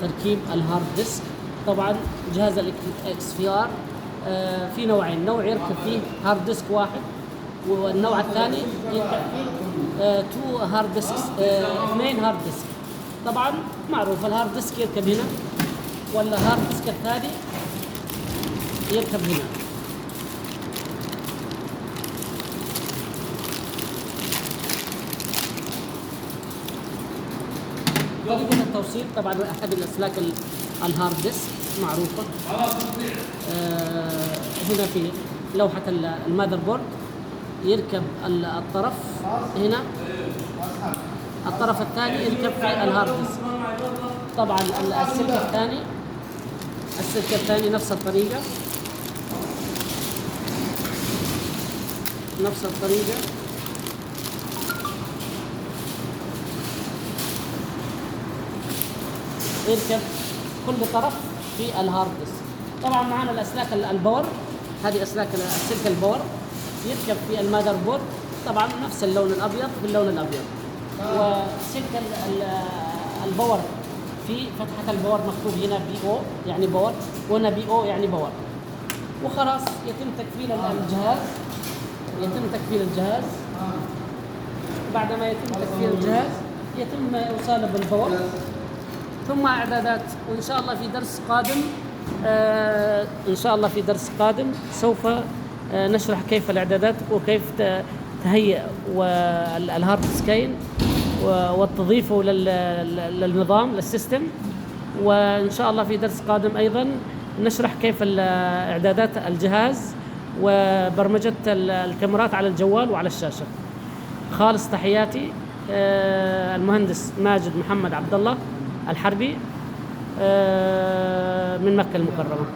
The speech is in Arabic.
تركيب الهارد ديسك. طبعا جهاز الاكس في ار في نوعين، نوع يركب فيه هارد ديسك واحد، والنوع الثاني يركب فيه تو هارد ديسكس، اثنين هارد ديسك. طبعا معروف الهارد ديسك يركب هنا، ولا هارد ديسك الثاني يركب هنا. طريقة التوصيل طبعا أحد الأسلاك الهارد ديسك معروفة. هنا في لوحة الماذر بورد يركب الطرف هنا، الطرف الثاني يركب في الهارد ديسك. طبعا السلك الثاني نفس الطريقة، يركب كل طرف في الهارد ديسك. طبعا معنا الاسلاك الباور، هذه اسلاك السلك الباور يركب في الماذر بورد، طبعا نفس اللون الابيض باللون الابيض. وسلك الباور في فتحه الباور مكتوب هنا بي او يعني باور، وهنا بي او يعني باور. وخلاص يتم تكفيل الجهاز. بعدما يتم تكفيل الجهاز يتم اوصاله بالباور، ثم اعدادات. وان شاء الله في درس قادم سوف نشرح كيف الاعدادات وكيف تهيئ الهارد ديسكين وتضيفه للنظام للسيستم. وان شاء الله في درس قادم ايضا نشرح كيف اعدادات الجهاز وبرمجة الكاميرات على الجوال وعلى الشاشة. خالص تحياتي، المهندس ماجد محمد عبد الله الحربي من مكة المكرمة.